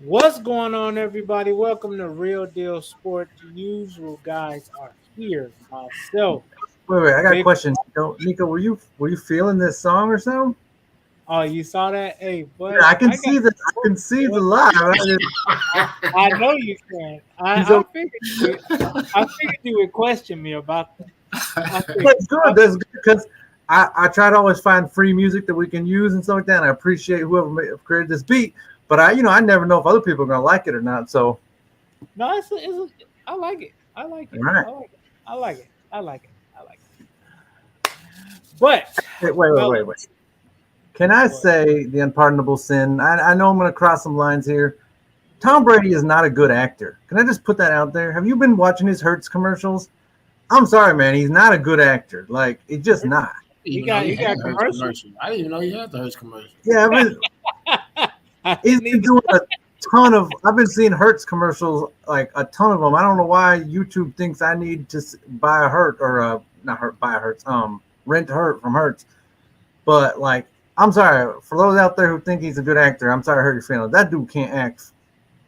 What's going on, everybody? Welcome to Real Deal Sport. The usual guys are here. Myself, Wait, I got a Big. question. Nico, were you feeling this song or so? Oh, you saw that? Hey, Yeah, boy, I can I got. see the I can see the live. I know you can. He's I over. figured you. I figured you would question me about that. I figured. That's good. That's good because I try to always find free music that we can use and stuff like that. And I appreciate whoever created this beat, but I never know if other people are gonna like it or not. So, No, I like it. I like all it. right. I like it. I like it. I like it. I like it. But, Wait. fellas, Can I what? say the unpardonable sin? I know I'm gonna cross some lines here. Tom Brady is not a good actor. Can I just put that out there? Have you been watching his Hertz commercials? I'm sorry, man. He's not a good actor. Like, it's just not. He Even though got he he had got the Hurts commercials. commercial. I didn't even know he had the Hurts commercial. Yeah, I he's didn't been either. doing a ton of. I've been seeing Hertz commercials, like a ton of them. I don't know why YouTube thinks I need to buy a Hurt or not Hurt, buy a Hertz, rent a Hurt from Hertz. But like, I'm sorry for those out there who think he's a good actor. I'm sorry I hurt your feelings. That dude can't act.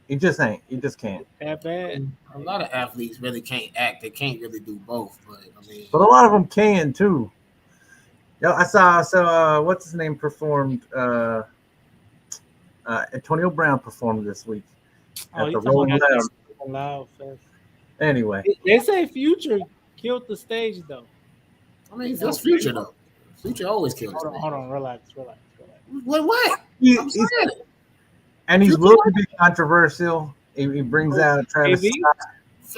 He just ain't. He just can't. That bad. A lot of athletes really can't act. They can't really do both. But I mean, But a lot of them can too. Yeah, I saw what's his name performed. Antonio Brown performed this week Oh, at you the talking Rolling about Loud. that loud fest? Anyway, They say Future killed the stage though. that's future though. Future always kills me. Hold on, relax. What? I'm he's saying and he's future. willing to be controversial. He brings out Travis AB, Scott.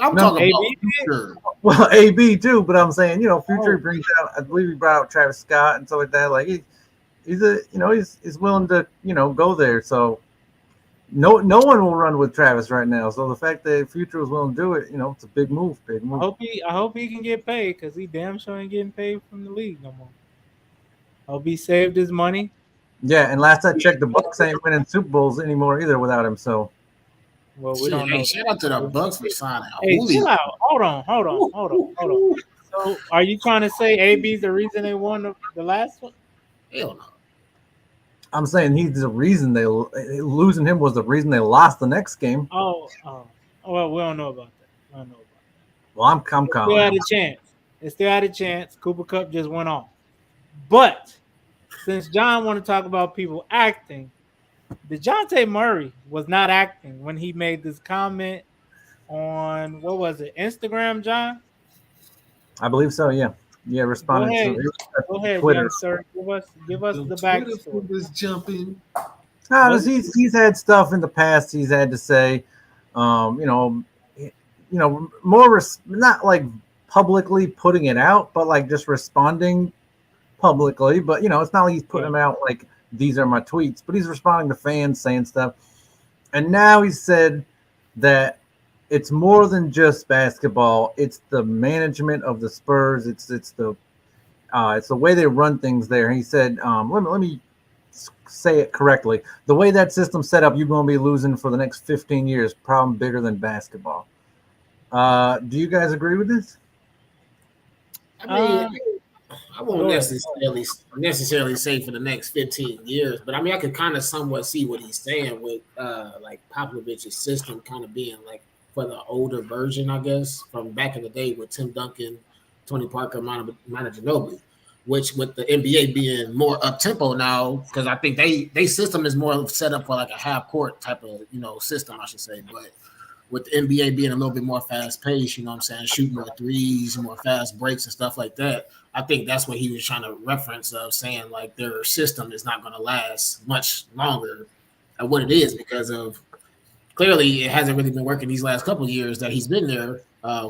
I'm No, talking AB about did. future. well, AB too, but I'm saying Future Oh, brings out. I believe he brought out Travis Scott and stuff like that. Like he's willing to go there. So no one will run with Travis right now. So the fact that Future was willing to do it, it's a big move. Big move. I hope he can get paid because he damn sure ain't getting paid from the league no more. Hope he saved his money. Yeah, and last I checked, the Bucks ain't winning Super Bowls anymore either without him. So Well, we Shit, don't hey, know shout out to the that. Bucks for signing Hey, Julio. chill out. Hold on. So, are you trying to say AB's the reason they won the last one? Hell no. I'm saying he's the reason they losing him was the reason they lost the next game. Well, we don't know about that. We don't know about that. Well, I'm They still calling had him. a chance. They still had a chance. Cooper Cup just went off. But since John want to talk about people acting, Dejounte Murray was not acting when he made this comment on what was it, Instagram, John? I believe so. Yeah, yeah. Go Responding ahead. to Go ahead, young Twitter. sir. Give us The the Twitter backstory. was jumping. No, Was he's had stuff in the past. He's had to say, more not like publicly putting it out, but like just responding publicly. But it's not like he's putting yeah. them out like these are my tweets, but he's responding to fans saying stuff. And now he said that it's more than just basketball. It's the management of the Spurs. It's the way they run things there. He said, let me say it correctly. The way that system's set up, you're going to be losing for the next 15 years. Problem bigger than basketball. Do you guys agree with this? I mean, Um, I won't Go ahead. necessarily say for the next 15 years, but I mean I could kind of somewhat see what he's saying with like Popovich's system kind of being like for the older version, I guess, from back in the day with Tim Duncan, Tony Parker, Manu Ginobili, which with the NBA being more up tempo now, because I think they system is more set up for like a half court type of system, I should say, but with the NBA being a little bit more fast paced, you know what I'm saying, shooting more threes, more fast breaks and stuff like that. I think that's what he was trying to reference of saying like their system is not going to last much longer at what it is because of clearly it hasn't really been working these last couple of years that he's been there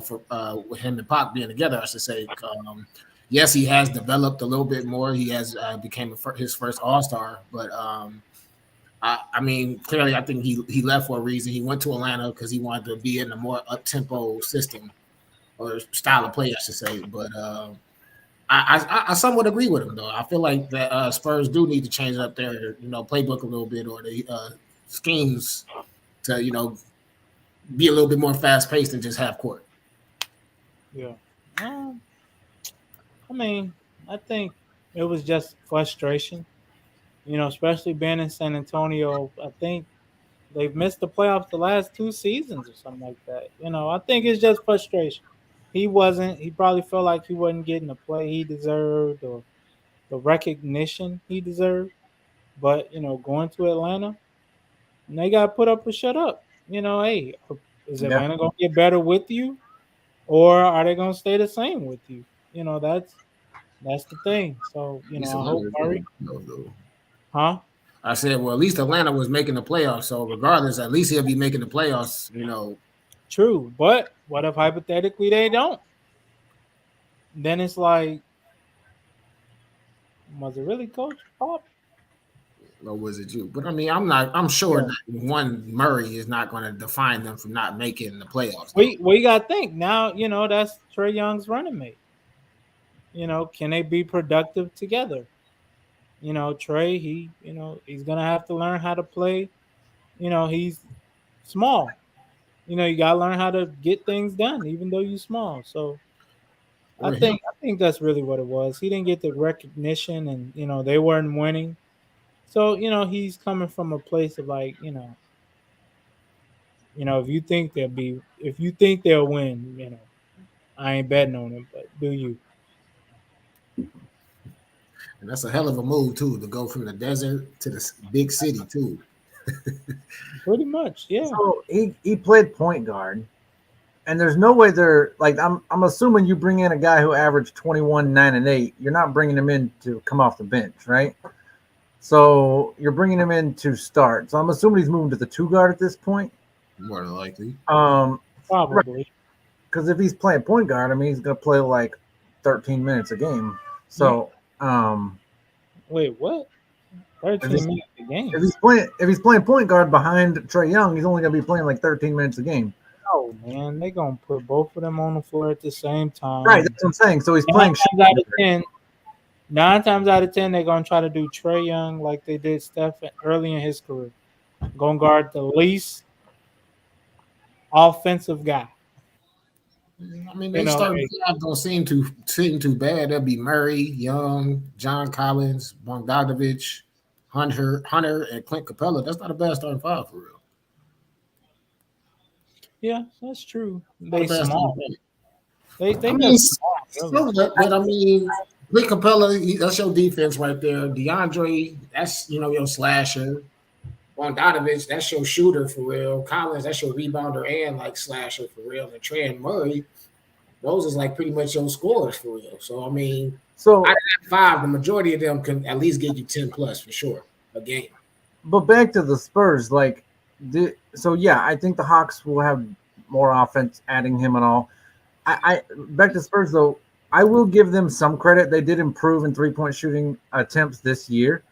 for with him and Pac being together, I should say. Yes, he has developed a little bit more. He has became his first All-Star, but I mean, clearly, I think he left for a reason. He went to Atlanta because he wanted to be in a more up tempo system or style of play, I should say. But I somewhat agree with him though. I feel like that Spurs do need to change up their playbook a little bit or the schemes to be a little bit more fast paced than just half court. Yeah. Um, I mean, I think it was just frustration. Especially being in San Antonio. I think They've missed the playoffs the last 2 seasons or something like that. I think it's just frustration. He wasn't. He probably felt like he wasn't getting the play he deserved or the recognition he deserved. But going to Atlanta, and they got to put up or shut up. Hey, is Yeah. Atlanta gonna get better with you, or are they gonna stay the same with you? That's the thing. So At least I Atlanta hope was Murray, making the playoffs, though. huh? I said, well, at least Atlanta was making the playoffs. So regardless, at least he'll be making the playoffs. True, but what if hypothetically they don't? Then it's like, was it really Coach Pop? Or was it you? But I mean, I'm not. I'm sure Yeah. that one Murray is not going to define them from not making the playoffs, though. We got to think now. That's Trey Young's running mate. Can they be productive together? Trey, he's gonna have to learn how to play. He's small. You gotta learn how to get things done, even though you're small. So I Or him. think I think that's really what it was. He didn't get the recognition, and they weren't winning. So he's coming from a place of like if you think they'll win, I ain't betting on them, but do you? And that's a hell of a move too, to go from the desert to the big city too. Pretty much, yeah. So he played point guard, and there's no way they're like I'm assuming you bring in a guy who averaged 21, 9, and 8. You're not bringing him in to come off the bench, right? So you're bringing him in to start. So I'm assuming he's moving to the two guard at this point. More than likely. Right. Probably. Because if he's playing point guard, I mean he's gonna play like 13 minutes a game. So Wait, what? if 13 minutes a game. if he's playing point guard behind Trey Young, he's only gonna be playing like 13 minutes a game. Oh man, they gonna put both of them on the floor at the same time. Right, that's what I'm saying. So he's Nine playing. times out of 10, 9 times out of 10, they're gonna try to do Trey Young like they did Steph early in his career. Gonna guard the least offensive guy. I mean, they starting five don't seem too bad. That'd be Murray, Young, John Collins, Bogdanovich, Hunter, and Clint Capella. That's not a bad starting five for real. Yeah, that's true. Not They a bad small. starting They five. I got mean, small. Really. but I mean, Clint Capella, that's your defense right there. DeAndre, that's your slasher. Bogdanovich, that's your shooter for real. Collins, that's your rebounder and like slasher for real. And Trey and Murray, those is like pretty much your scores for real. So I mean, out of that five, the majority of them can at least get you 10 plus for sure a game. But back to the Spurs, I think the Hawks will have more offense, adding him and all. I back to Spurs though, I will give them some credit. They did improve in 3-point shooting attempts this year.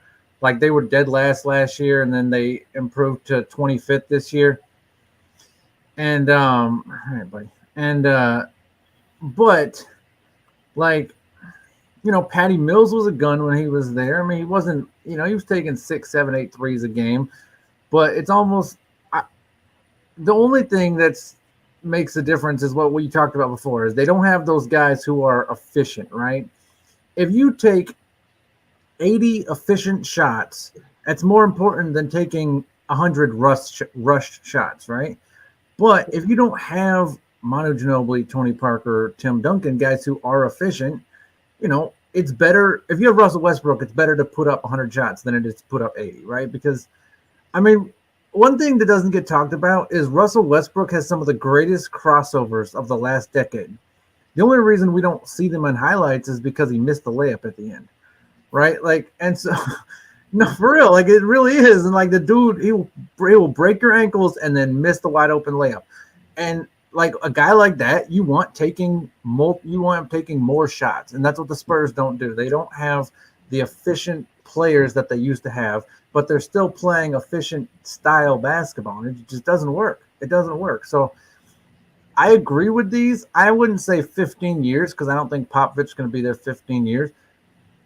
Like they were dead last year, and then they improved to 25th this year. And all right, buddy. And but like Patty Mills was a gun when he was there. I mean, he wasn't. He was taking 6, 7, 8 threes a game, but it's almost the only thing that's makes a difference is what we talked about before. Is they don't have those guys who are efficient, right? If you take 80 efficient shots, that's more important than taking 100 rushed shots, right? But if you don't have Manu Ginobili, Tony Parker, Tim Duncan, guys who are efficient, it's better. If you have Russell Westbrook, it's better to put up 100 shots than it is to put up 80, right? Because, I mean, one thing that doesn't get talked about is Russell Westbrook has some of the greatest crossovers of the last decade. The only reason we don't see them in highlights is because he missed the layup at the end. Right, like, and so, no, for real, like it really is, and like the dude, he will break your ankles and then miss the wide open layup, and like a guy like that, you want taking more shots, and that's what the Spurs don't do. They don't have the efficient players that they used to have, but they're still playing efficient style basketball, and it just doesn't work. It doesn't work. So I agree with these. I wouldn't say 15 years because I don't think Popovich is going to be there 15 years.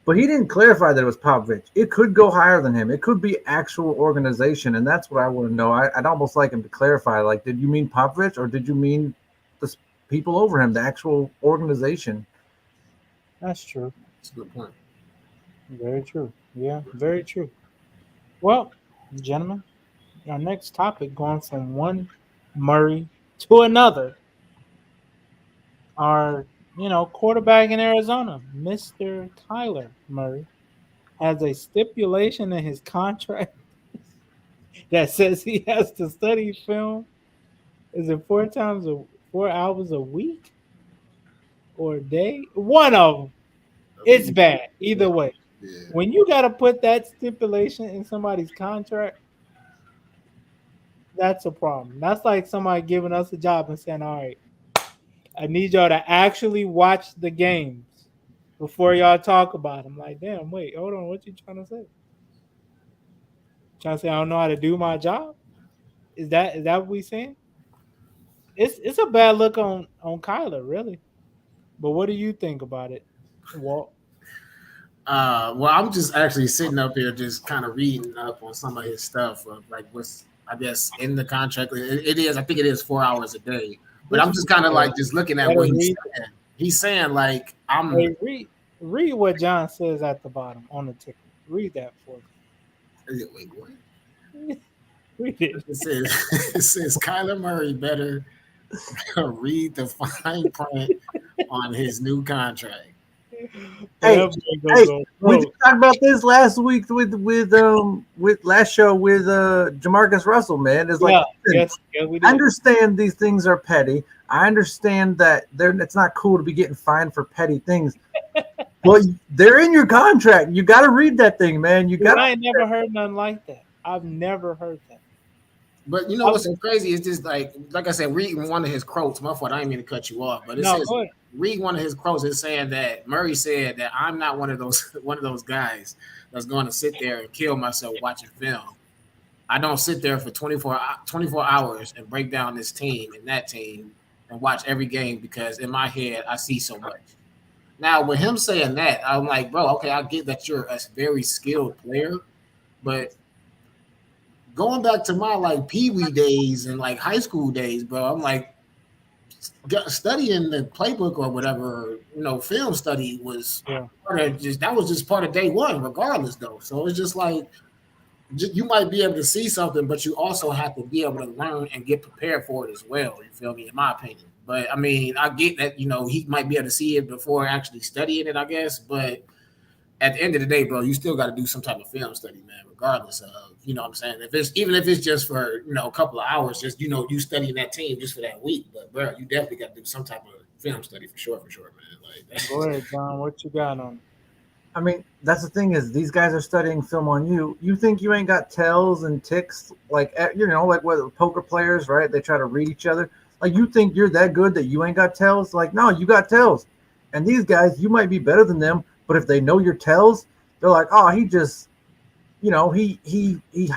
But he didn't clarify that it was Popovich. It could go higher than him. It could be actual organization, and that's what I want to know. I'd almost like him to clarify, like, did you mean Popovich or did you mean the people over him, the actual organization? That's true. That's a good point. Very true. Yeah, very true. Well, gentlemen, Our next topic, going from one Murray to another, our quarterback in Arizona, Mr. Kyler Murray, has a stipulation in his contract that says he has to study film. Is it 4 hours a week or a day? One of them. It's bad either way. Yeah. When you got to put that stipulation in somebody's contract, that's a problem. That's like somebody giving us a job and saying, "All right, I need y'all to actually watch the games before y'all talk about them." Like, damn, wait, hold on, what you trying to say? Trying to say I don't know how to do my job? Is that what we saying? It's a bad look on Kyler, really. But what do you think about it, Walt? Well, I'm just actually sitting up here, just kind of reading up on some of his stuff, of like what's I guess in the contract. It is, I think it is 4 hours a day, but I'm Just just kind of like just looking at better what he's read. saying. He's saying like I'm. Hey, read what John says at the bottom on the ticket. Read that for Wait, what? me. Read it. It says it says Kyler Murray better read the fine print on his new contract. Hey, That man gonna hey, go we broke. just talked about this last week with last show with Jamarcus Russell, man. It's like, Yeah, listen, yes, we I did. understand these things are petty. I understand that it's not cool to be getting fined for petty things. Well, they're in your contract. You got to read that thing, man. You Dude, got I to. ain't never heard nothing like that. I've never heard that. But you know I've, what's so crazy is just like I said, reading one of his quotes. My fault, I didn't mean to cut you off, but it no, says go ahead. read one of his quotes. It's saying that Murray said that I'm not one of those one of those guys that's going to sit there and kill myself watching film. I don't sit there for 24 hours and break down this team and that team and watch every game because in my head I see so much. Now with him saying that, I'm like, bro, okay, I get that you're a very skilled player, but going back to my like pee wee days and like high school days, bro, I'm like studying the playbook or whatever, film study was Yeah, part of just that was just part of day one, regardless though. So it's just like you might be able to see something, but you also have to be able to learn and get prepared for it as well. You feel me? In my opinion. But I mean, I get that, he might be able to see it before actually studying it, I guess. But at the end of the day, bro, you still got to do some type of film study, man, regardless of, what I'm saying. If it's just for, a couple of hours, just, you studying that team just for that week. But, bro, you definitely got to do some type of film study for sure, man. Like, go ahead, John. What you got on? I mean, that's the thing is these guys are studying film on you. You think you ain't got tells and ticks like like what poker players, right? They try to read each other. Like you think you're that good that you ain't got tells? Like no, you got tells. And these guys, you might be better than them, but if they know your tells, they're like, oh, he just, he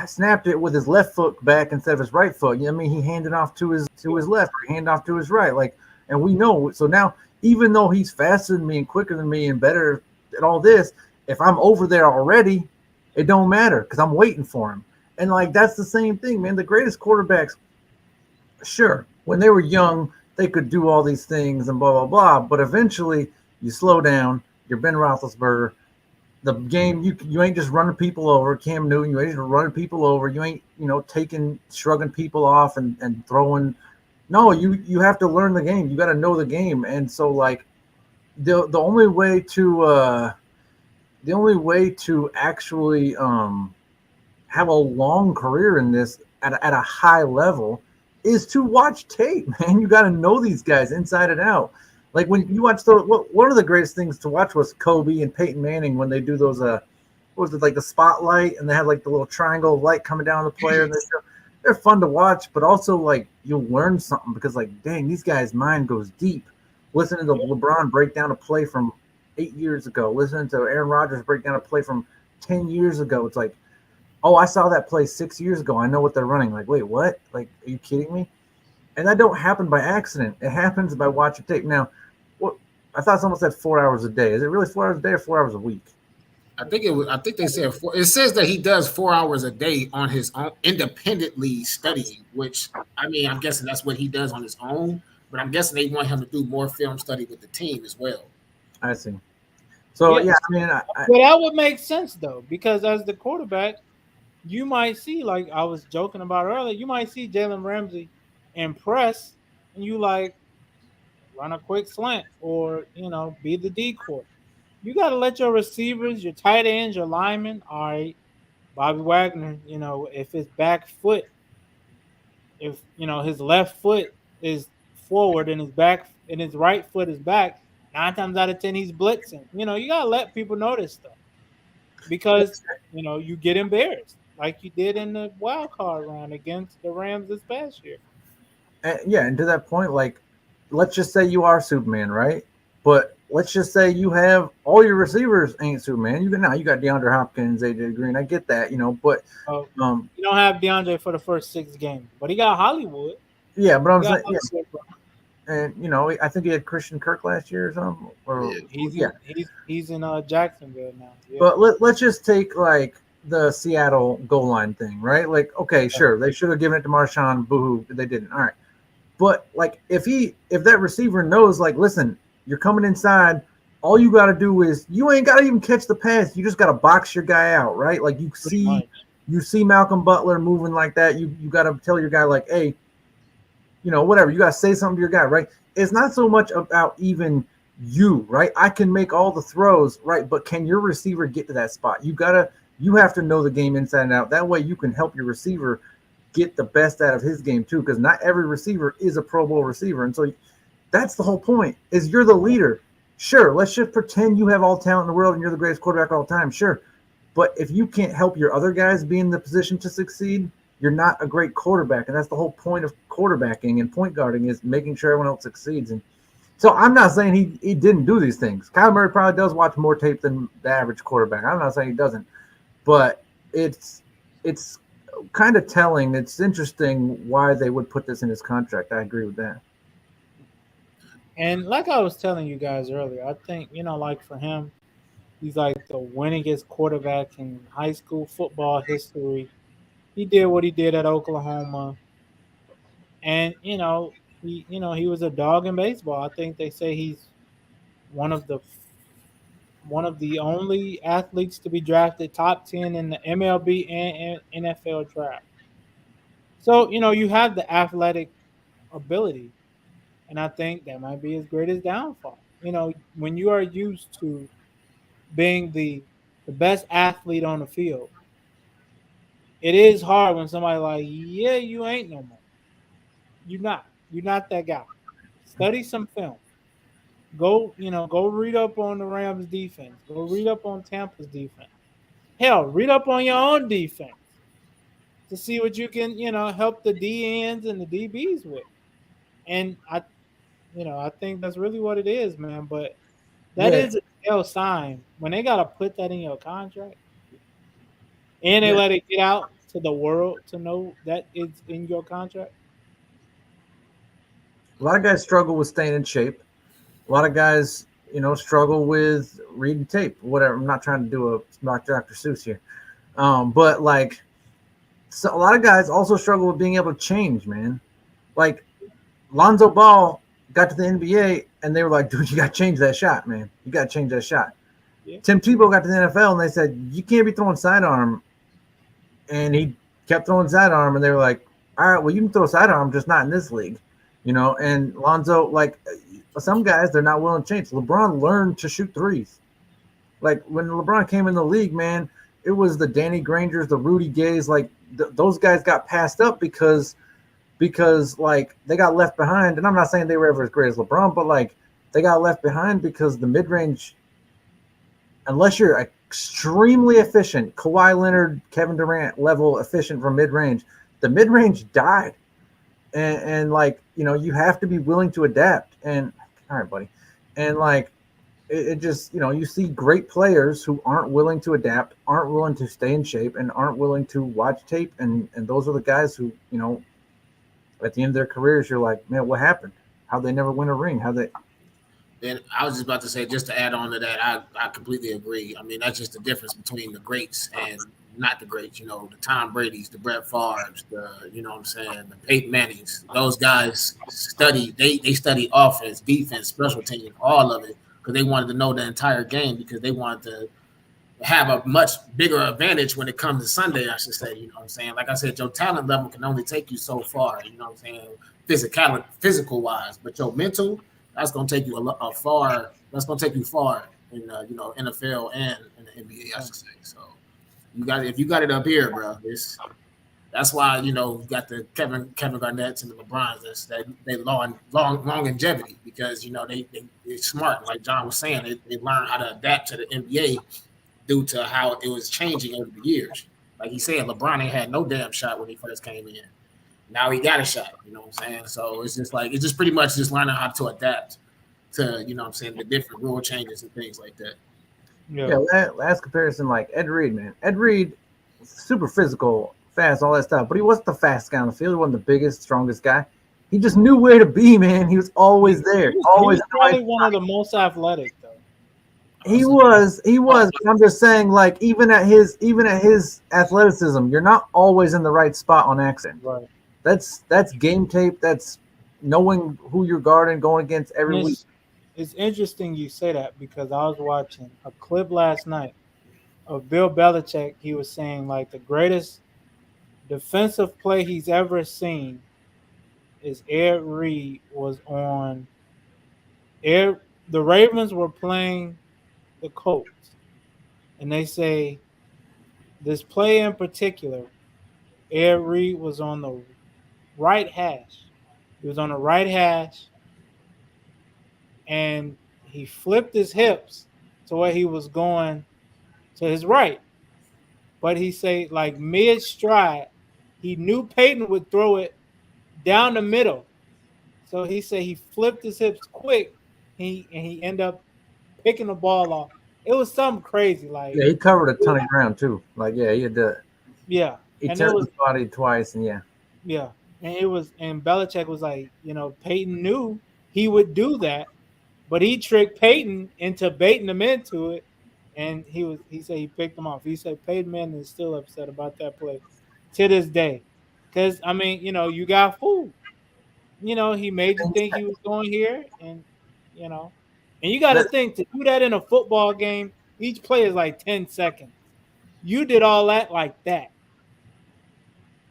snapped it with his left foot back instead of his right foot. I mean, he handed off to his left, or he handed off to his right. Like, and we know. So now, even though he's faster than me and quicker than me and better at all this, if I'm over there already, it don't matter because I'm waiting for him. And like that's the same thing, man. The greatest quarterbacks, sure, when they were young, they could do all these things and blah blah blah. But eventually, you slow down. You're Ben Roethlisberger. The game you ain't just running people over. Cam Newton, you ain't just running people over. You ain't shrugging people off and throwing. No, you have to learn the game. You got to know the game. And so like the only way to actually have a long career in this at a high level is to watch tape, man. You got to know these guys inside and out. Like when you watch one of the greatest things to watch was Kobe and Peyton Manning when they do those what was it, like the spotlight, and they have like the little triangle of light coming down on the player, and they're fun to watch, but also like you'll learn something because like dang, these guys' mind goes deep. Listening to LeBron break down a play from 8 years ago, listening to Aaron Rodgers break down a play from 10 years ago, it's like, oh, I saw that play 6 years ago. I know what they're running. Like, wait, what? Like, are you kidding me? And that don't happen by accident. It happens by watching tape. Now, what I thought someone said 4 hours a day. Is it really 4 hours a day or 4 hours a week? I think it was. I think they said four. It says that he does 4 hours a day on his own, independently studying. Which I mean, I'm guessing that's what he does on his own. But I'm guessing they want him to do more film study with the team as well. I see. So Yeah, yeah, I mean, well, that would make sense though, because as the quarterback, you might see, like I was joking about earlier, you might see Jalen Ramsey impress, and you like run a quick slant or be the decoy. You got to let your receivers, your tight ends, your linemen. All right, Bobby Wagner. If his back foot, if his left foot is forward and his right foot is back, 9 times out of 10 he's blitzing. You gotta let people know this stuff because you get embarrassed like you did in the wild card round against the Rams this past year. Yeah, and to that point, like, let's just say you are Superman, right? But let's just say you have all your receivers ain't Superman. You got DeAndre Hopkins, AJ Green. I get that, but So um, you don't have DeAndre for the first 6 games, but he got Hollywood. yeah, but He I'm got saying, yeah, Hollywood, bro. and I think he had Christian Kirk last year or something, or Yeah. yeah. He's in Jacksonville now. Yeah. But let's just take like the Seattle goal line thing, right? Like, okay, sure, they should have given it to Marshawn. Boohoo, they didn't. All right. But like if that receiver knows, like, listen, you're coming inside, all you gotta do is you ain't gotta even catch the pass. You just gotta box your guy out, right? Like Pretty much. you see Malcolm Butler moving like that, you gotta tell your guy, like, hey, whatever, you gotta say something to your guy, right? It's not so much about even you, right? I can make all the throws, right? But can your receiver get to that spot? You have to know the game inside and out. That way you can help your receiver get the best out of his game too, because not every receiver is a Pro Bowl receiver. And so that's the whole point, is you're the leader. Sure, let's just pretend you have all talent in the world and you're the greatest quarterback of all time. Sure. But if you can't help your other guys be in the position to succeed, you're not a great quarterback. And that's the whole point of quarterbacking and point guarding, is making sure everyone else succeeds. And so I'm not saying he didn't do these things. Kyler Murray probably does watch more tape than the average quarterback. I'm not saying he doesn't. But it's kind of telling. It's interesting why they would put this in his contract. I agree with that. And like I was telling you guys earlier, I think, like for him, he's like the winningest quarterback in high school football history. He did what he did at Oklahoma. And, he was a dog in baseball. I think they say he's one of the one of the only athletes to be drafted top 10 in the MLB and NFL draft. So, you have the athletic ability. And I think that might be his greatest downfall. When you are used to being the best athlete on the field, it is hard when somebody like, yeah, you ain't no more. You're not. You're not that guy. Study some film. Go read up on the Rams defense. Go read up on Tampa's defense. Hell, read up on your own defense to see what you can, help the DNs and the DBs with. And I think that's really what it is, man. But that Yeah, is a tell sign when they gotta put that in your contract and they yeah. let it get out to the world to know that it's in your contract. A lot of guys struggle with staying in shape. A lot of guys, struggle with reading tape. Whatever. I'm not trying to do a knock Dr. Seuss here, but like, so a lot of guys also struggle with being able to change, man. Like Lonzo Ball got to the NBA and they were like, dude, you got to change that shot, man. You got to change that shot. Yeah. Tim Tebow got to the NFL and they said, you can't be throwing sidearm. And he kept throwing sidearm and they were like, all right, well, you can throw sidearm, just not in this league. And Lonzo, like, some guys, they're not willing to change. LeBron learned to shoot threes. Like, when LeBron came in the league, man, it was the Danny Grangers, the Rudy Gays, like, those guys got passed up because like they got left behind. And I'm not saying they were ever as great as LeBron, but like they got left behind because the mid-range, unless you're extremely efficient, Kawhi Leonard, Kevin Durant level efficient from mid-range, the mid-range died. And like, you have to be willing to adapt. And all right, buddy. And like, it just, you see great players who aren't willing to adapt, aren't willing to stay in shape, and aren't willing to watch tape. And those are the guys who, at the end of their careers, you're like, man, what happened? How'd they never win a ring? And I was just about to say, just to add on to that, I completely agree. I mean, that's just the difference between the greats and not the greats. The Tom Brady's, the Brett Favre's, what I'm saying, the Peyton Mannings. Those guys study. They study offense, defense, special teams, all of it, because they wanted to know the entire game, because they wanted to have a much bigger advantage when it comes to Sunday, I should say. You know what I'm saying? Like I said, your talent level can only take you so far. You know what I'm saying? Physical wise, but your mental, that's gonna take you a far. That's gonna take you far in NFL and in the NBA, I should say. So if you got it up here, bro. That's why you got the Kevin Garnett's and the LeBrons. That they long longevity because they're smart. Like John was saying, they learn how to adapt to the NBA due to how it was changing over the years. Like he said, LeBron ain't had no damn shot when he first came in. Now he got a shot. You know what I'm saying? So it's just pretty much just learning how to adapt to what I'm saying, the different rule changes and things like that. Yeah, last comparison, like Ed Reed, man. Ed Reed, super physical, fast, all that stuff, but he wasn't the fastest guy on the field. He wasn't the biggest, strongest guy. He just knew where to be, man. He was always there. Always he was probably one of the most athletic, though. He was. But I'm just saying, like, even at his athleticism, you're not always in the right spot on accident. Right. That's game tape. That's knowing who you're guarding, going against every week. It's interesting you say that because I was watching a clip last night of Bill Belichick. He was saying like the greatest defensive play he's ever seen is Ed Reed was on air. The Ravens were playing the Colts, and they say this play in particular, Ed Reed was on the right hash. He was on the right hash, and he flipped his hips to where he was going to his right. But he say like mid stride, he knew Peyton would throw it down the middle. So he said he flipped his hips quick. He ended up picking the ball off. It was something crazy. Like he covered a ton of ground too. Like he had to. Yeah, he turned his body twice, and and Belichick was like, Peyton knew he would do that, but he tricked Peyton into baiting him into it, and he said he picked him off. He said Peyton Manning is still upset about that play to this day, because you got fooled. He made you think he was going here, and you got to think to do that in a football game. Each play is like 10 seconds. You did all that like that.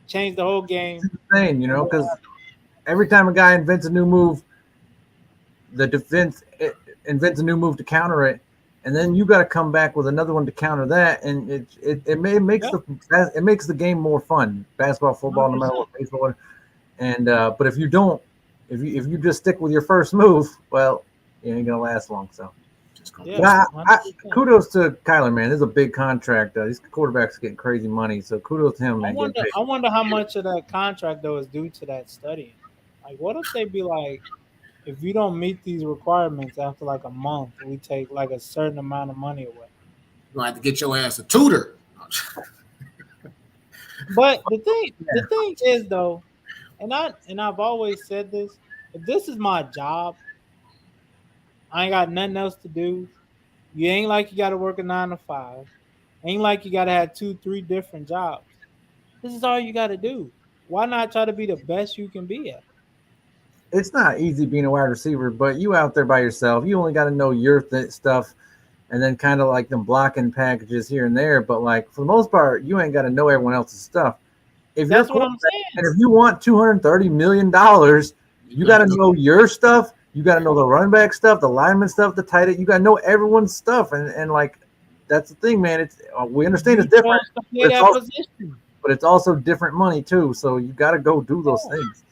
Changed the whole game. It's insane, because every time a guy invents a new move, the defense invents a new move to counter it, and then you got to come back with another one to counter that, and it makes the game more fun. Basketball, football, 100%. No matter what, baseball, and but if you don't, if you just stick with your first move, well, you ain't gonna last long. So. Kudos to Kyler, man. This is a big contract. These quarterbacks are getting crazy money, so kudos to him, man. I wonder how much of that contract though is due to that studying. Like, what if they be like, if you don't meet these requirements after like a month, we take like a certain amount of money away. You're gonna have to get your ass a tutor. But the thing is though, and I've always said this: if this is my job, I ain't got nothing else to do. You ain't like you got to work a 9 to 5. Ain't like you got to have 2-3 different jobs. This is all you got to do. Why not try to be the best you can be at? It's not easy being a wide receiver, but you out there by yourself. You only got to know your stuff, and then kind of like them blocking packages here and there. But like for the most part, you ain't got to know everyone else's stuff. That's what I'm saying. And if you want $230 million, you got to know your stuff. You got to know the running back stuff, the lineman stuff, the tight end. You got to know everyone's stuff, and like that's the thing, man. It's we understand it's different, but it's also different money too. So you got to go do those things.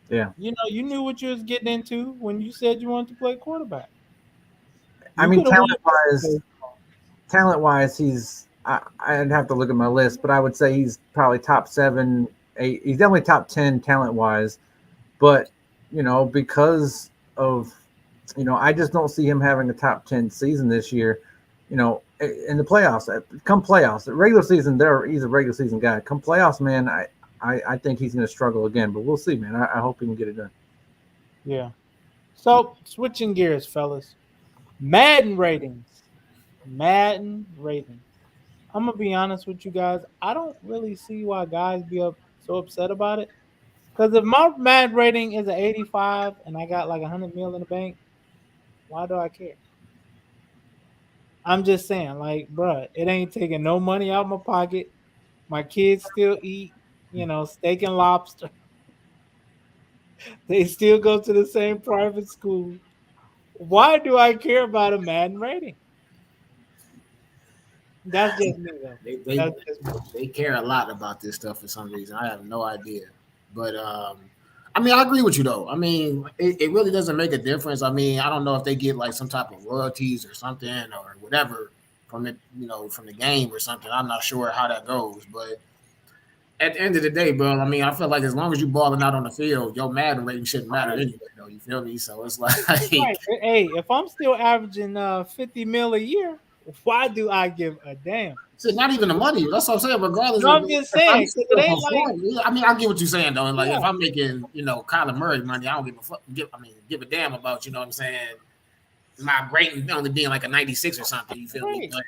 Yeah, you knew what you was getting into when you said you wanted to play quarterback. I mean, talent wise, he's. I'd have to look at my list, but I would say he's probably top 7, 8. He's definitely top 10 talent wise, but. Because of, I just don't see him having a top 10 season this year. In the playoffs, come playoffs, the regular season, he's a regular season guy. Come playoffs, man, I think he's going to struggle again, but we'll see, man. I hope he can get it done. Yeah. So switching gears, fellas, Madden ratings. I'm gonna be honest with you guys. I don't really see why guys be so upset about it. Because if my Madden rating is an 85 and I got like 100 mil in the bank, why do I care? I'm just saying, like, bruh, it ain't taking no money out my pocket. My kids still eat, steak and lobster. They still go to the same private school. Why do I care about a Madden rating? That's just me, though. They, they That's just me. they care a lot about this stuff for some reason. I have no idea. But I mean, I agree with you though. I mean, it really doesn't make a difference. I mean, I don't know if they get like some type of royalties or something or whatever from the game or something. I'm not sure how that goes, but at the end of the day, bro, I mean, I feel like as long as you balling out on the field, your Madden rating shouldn't matter anyway, though. You feel me? So it's like, Right. Hey, if I'm still averaging 50 mil a year, why do I give a damn? shit, not even the money. That's what I'm saying. Regardless No, of I'm just if I'm saying, because it still ain't like, performing, I mean, I get what you're saying though. And like, if yeah, I'm making, Kyler Murray money, I don't give a fuck. Give a damn about, what I'm saying, my rating only being like a 96 or something. You feel me? right.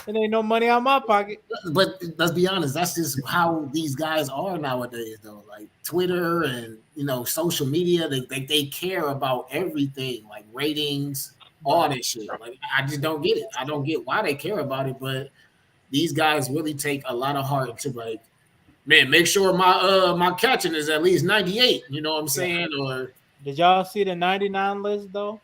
It ain't no money out my pocket. But let's be honest, that's just how these guys are nowadays, though. Like Twitter and social media, they care about everything, like ratings, all that shit. Like I just don't get it. I don't get why they care about it, but these guys really take a lot of heart to like, man, make sure my catching is at least 98. You know what I'm Yeah. saying? Or Did y'all see the 99 list, though?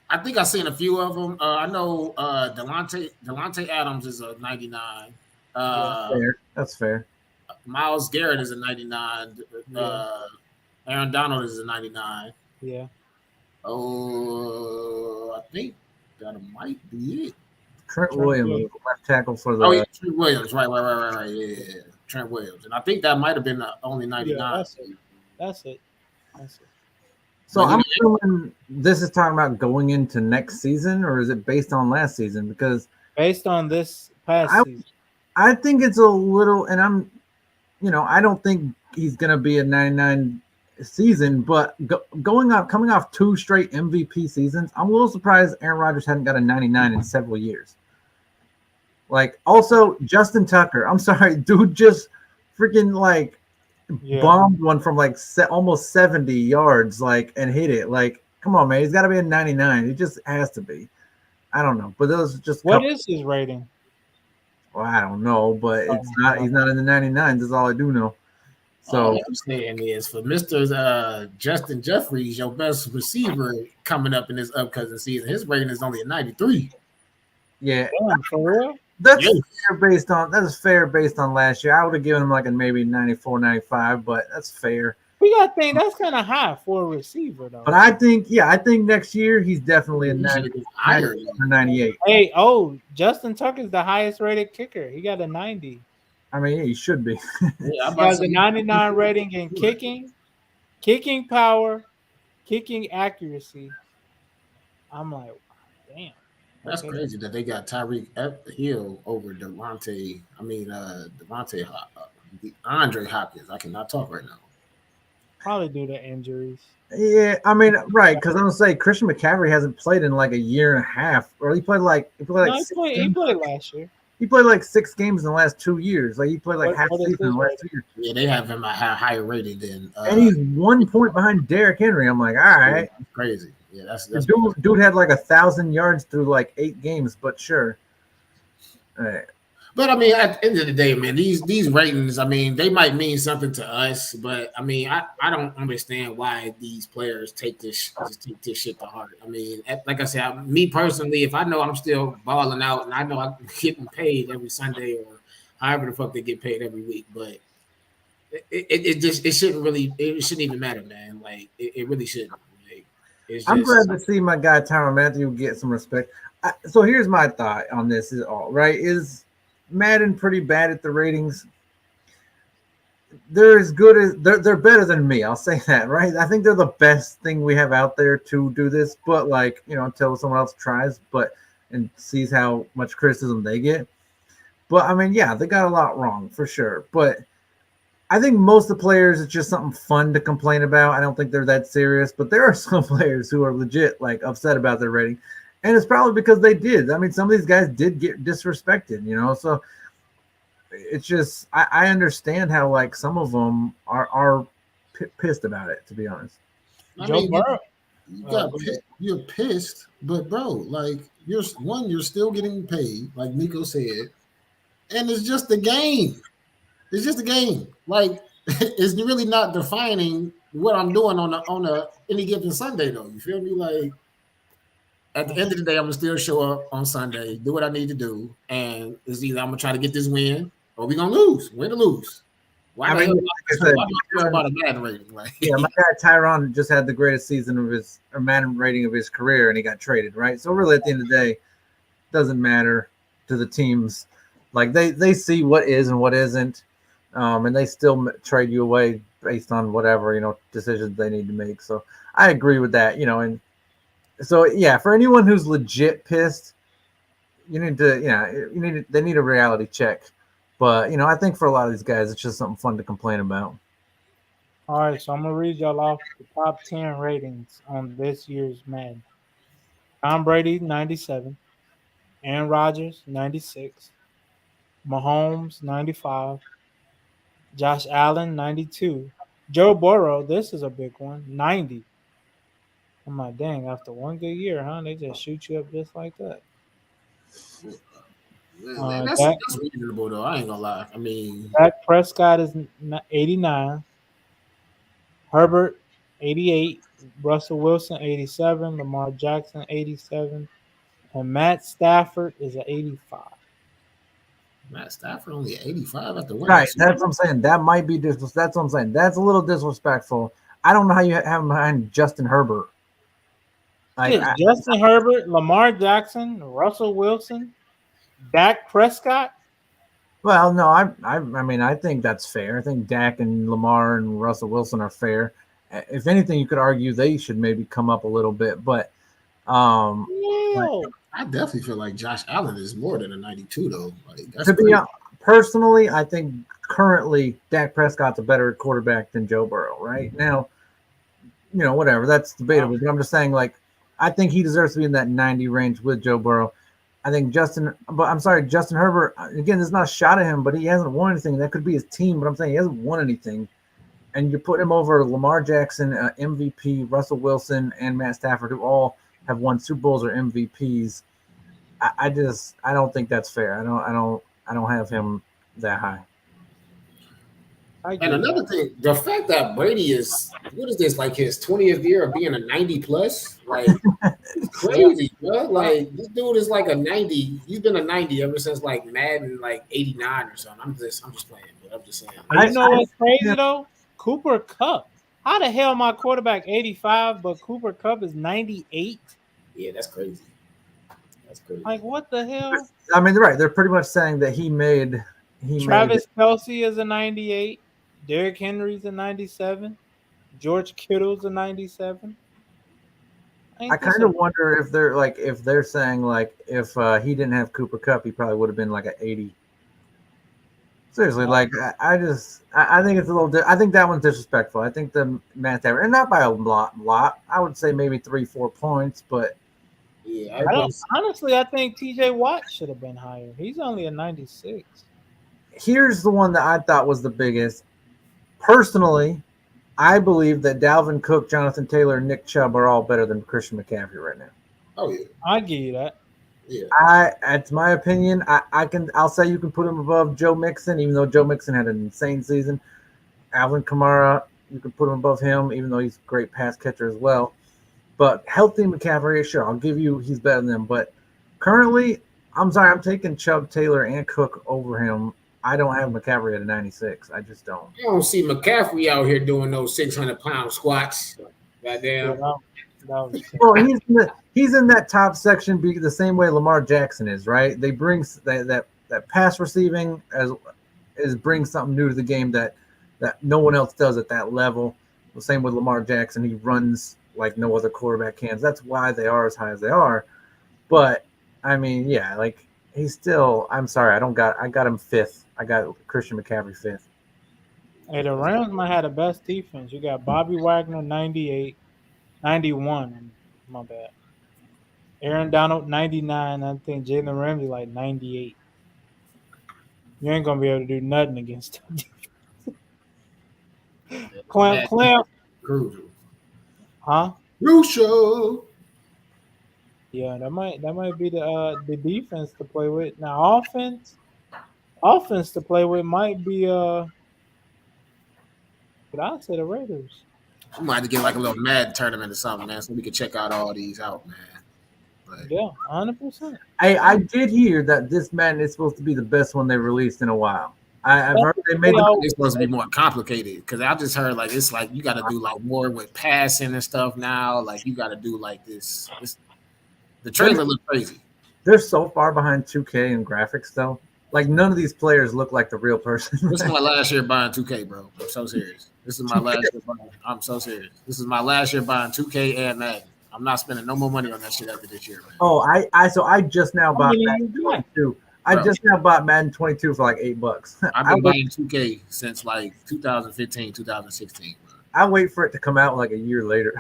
I think I've seen a few of them. I know Delonte Adams is a 99. Yeah. Fair. That's fair. Miles Garrett is a 99. Yeah. Aaron Donald is a 99. Yeah. Oh, I think that might be it. Trent Trent Williams, Williams. left tackle for Oh, yeah, the. Trent Williams. Right. Yeah. Trent Williams. And I think that might have been the only Yeah, 99. that's it. That's it. That's it. So But, I'm assuming this is talking about going into next season, or is it based on last season? Because Based on this past I season. I think it's a little, and I don't think he's gonna be a 99 season, but coming off two straight MVP seasons, I'm a little surprised Aaron Rodgers hadn't got a 99 in several years. Like, also Justin Tucker, I'm sorry, dude, just freaking like Yeah. bombed one from like almost 70 yards, like, and hit it. Like, come on, man, he's got to be a 99. He just has to be. I don't know, but those just What is his rating? Well, I don't know, but it's not. He's not in the 99s. That's all I do know. So all I'm saying is for Mr. Justin Jeffries, your best receiver coming up in this upcoming season, his rating is only a 93. yeah, Damn, for real? that's Yeah. fair based on last year. I would have given him like a maybe 94, 95, but that's fair. We got to think that's kind of high for a receiver, though. But I think next year he's definitely a He should 90, have been higher. 90 or 98. Hey, Justin Tucker's the highest rated kicker. He got a 90. I mean, yeah, he should be. Yeah, I'm He about to has say, a 99 rating in kicking power, kicking accuracy. I'm like, damn. that's Okay. crazy that they got Tyreek Hill over Andre Hopkins. I cannot talk right now. Probably due to injuries. Yeah, I mean, right? Because I'm gonna say Christian McCaffrey hasn't played in like a year and a half, or he played like No, he 6 played games. last year. He played like 6 games in the last 2 years. Like he played like half What is season in the his last 2 years. Yeah, they have him a higher rating than. And he's 1 point behind Derrick Henry. I'm like, all right. That's crazy. Yeah, that's Dude had like 1,000 yards through like 8 games, but sure. All right. But I mean, at the end of the day, man, these ratings, I mean, they might mean something to us, but I mean, I don't understand why these players take this shit to heart. I mean, like I said, me personally, if I know I'm still balling out and I know I'm getting paid every Sunday or however the fuck they get paid every week, but it shouldn't even matter, man. Like it really shouldn't. Like, it's I'm just, glad to see my guy Tyrann Mathieu get some respect. So here's my thought on this: is Madden pretty bad at the ratings? They're as good as they're better than me. I'll say that, right? I think they're the best thing we have out there to do this. But like, until someone else tries, and sees how much criticism they get. But I mean, yeah, they got a lot wrong for sure. But I think most of the players, it's just something fun to complain about. I don't think they're that serious. But there are some players who are legit like upset about their rating. And it's probably because they did. I mean, some of these guys did get disrespected, So it's just I understand how like some of them are pissed about it. To be honest, Joe Burrow. Go ahead. you're pissed, but bro, like you're still getting paid, like Nico said, and it's just a game. It's just a game. Like it's really not defining what I'm doing on a any given Sunday though. You feel me? Like at the end of the day, I'm gonna still show up on Sunday, do what I need to do, and it's either I'm gonna try to get this win or we gonna lose, win or lose. Why I the hell? mean, like I said, Why do I care about a Madden rating? Like, yeah, my guy Tyron just had the greatest season of his or Madden rating of his career, and he got traded, right? So really, at the end of the day, doesn't matter to the teams. Like they see what is and what isn't, and they still trade you away based on whatever decisions they need to make. So I agree with that, and so yeah, for anyone who's legit pissed, you need to, they need a reality check. But I think for a lot of these guys, it's just something fun to complain about. All right, so I'm gonna read y'all off the top 10 ratings on this year's Madden. Tom Brady 97, Aaron Rodgers 96, Mahomes 95, Josh Allen 92, Joe Burrow, this is a big one, 90. I'm like, dang, after one good year, huh? They just shoot you up just like that. Dak, that's reasonable though. I ain't gonna lie. I mean, Dak Prescott is 89, Herbert 88, Russell Wilson 87, Lamar Jackson 87, and Matt Stafford is at 85. Matt Stafford only 85 after winning a Right, Super that's what I'm saying. That might be That's what I'm saying. That's a little disrespectful. I don't know how you have him behind Justin Herbert. Like, Shit, Justin Herbert, Lamar Jackson, Russell Wilson, Dak Prescott. well, no, I mean, I think that's fair. I think Dak and Lamar and Russell Wilson are fair. If anything, you could argue they should maybe come up a little bit, but like, Ew. I definitely feel like Josh Allen is more than a 92 though. Like that's to be crazy. personally, I think currently Dak Prescott's a better quarterback than Joe Burrow. Right now, whatever, that's debatable. But I'm just saying, like, I think he deserves to be in that 90 range with Joe Burrow. I think Justin Herbert. Again, there's not a shot at him, but he hasn't won anything. That could be his team, but I'm saying he hasn't won anything. And you put him over Lamar Jackson, MVP, Russell Wilson, and Matt Stafford, who all have won Super Bowls or MVPs. I don't think that's fair. I don't have him that high. I And get another that. thing, the fact that Brady is what is this like his 20th year of being a 90 plus? Like it's Yeah. crazy, bro. Like this dude is like a 90. He's been a 90 ever since like Madden like 89 or something. I'm just playing, but I'm just saying. And Like, you know what's Yeah, crazy though? Cooper Cup. How the hell my quarterback 85, but Cooper Cup is 98? yeah, that's crazy. That's crazy. Like what the hell? I mean, they're right. They're pretty much saying that he made. Travis Kelsey is a 98. Derrick Henry's a 97. George Kittle's a 97. I Ain't this kind a of wonder if they're saying like if he didn't have Cooper Cup, he probably would have been like an 80. Seriously, like I think it's a little. I think that one's disrespectful. I think the Matt Stafford, and not by a lot. I would say maybe 3-4 points, but Yeah, I don't honestly I think TJ Watt should have been higher. He's only a 96. here's the one that I thought was the biggest. Personally, I believe that Dalvin Cook, Jonathan Taylor, and Nick Chubb are all better than Christian McCaffrey right now. oh yeah, I give you that. yeah. It's my opinion. I'll say you can put him above Joe Mixon, even though Joe Mixon had an insane season. Alvin Kamara, you can put him above him, even though he's a great pass catcher as well. But healthy McCaffrey, sure, I'll give you he's better than them. But currently, I'm sorry, I'm taking Chubb, Taylor, and Cook over him. I don't have McCaffrey at a 96. I just don't. I don't see McCaffrey out here doing those 600-pound squats. Yeah, Goddamn. that was Well, he's in that top section the same way Lamar Jackson is, right? They bring that pass receiving as brings something new to the game that no one else does at that level. The same with Lamar Jackson. He runs like no other quarterback can. That's why they are as high as they are. But I mean, yeah, like he's still. I'm sorry, I got him fifth. I got Christian McCaffrey fifth. Hey, the Rams might have the best defense. You got Bobby Wagner 98, 91. My bad. Aaron Donald 99. I think Jalen Ramsey like 98. You ain't gonna be able to do nothing against them. Clam, Bad Clam, crucial. huh? Crucial. Yeah, that might be the defense to play with. Now offense to play with might be but I'll say the Raiders. We might have to get like a little Madden tournament or something, man, so we can check out all these out, man. But Yeah, 100%. I did hear that this Madden is supposed to be the best one they released in a while. I've heard they made the it's supposed to be more complicated because I just heard like it's like you got to do like more with passing and stuff now. Like you got to do like this. The trailer looked crazy. They're so far behind 2K in graphics though. Like none of these players look like the real person. This is my last year buying 2K, bro. I'm so serious. This is my last year buying. I'm so serious. This is my last year buying 2K and Madden. I'm not spending no more money on that shit after this year, man. Oh, I just now bought Madden 22. I just now bought Madden 22 for like $8. I've been buying 2K since like 2015, 2016. Bro. I wait for it to come out like a year later,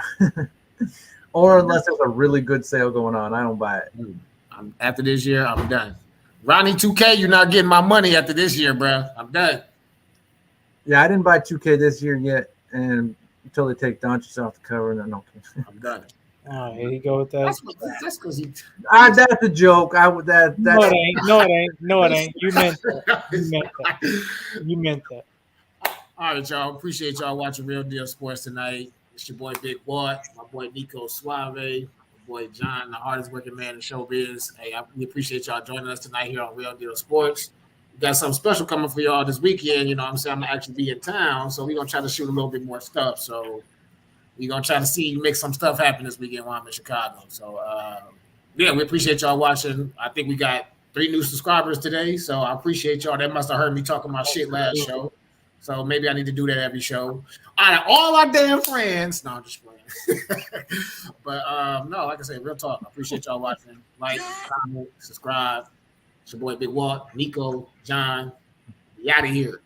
or unless there's a really good sale going on, I don't buy it. After this year, I'm done. Ronnie 2K, you're not getting my money after this year, bro. I'm done. Yeah, I didn't buy 2K this year yet, and until they take Doncic off the cover, and then okay. I'm done. Oh, here you go with that. That's because he. That's a joke. No, it ain't. No, it ain't. You meant that. You meant that. All right, y'all. Appreciate y'all watching Real Deal Sports tonight. It's your boy Big Watt, my boy Nico Suave, my boy John, the hardest working man in showbiz. Hey, we appreciate y'all joining us tonight here on Real Deal Sports. We got something special coming for y'all this weekend. You know what I'm saying? I'm going to actually be in town, so we're going to try to shoot a little bit more stuff. So we're going to try to make some stuff happen this weekend while I'm in Chicago. So, yeah, we appreciate y'all watching. I think we got 3 new subscribers today, so I appreciate y'all. They must have heard me talking my shit last show. So maybe I need to do that every show. All our damn friends. No, I'm just playing. But no, like I said, real talk. I appreciate y'all watching. Like, comment, subscribe. It's your boy Big Walt, Nico, John. We out of here.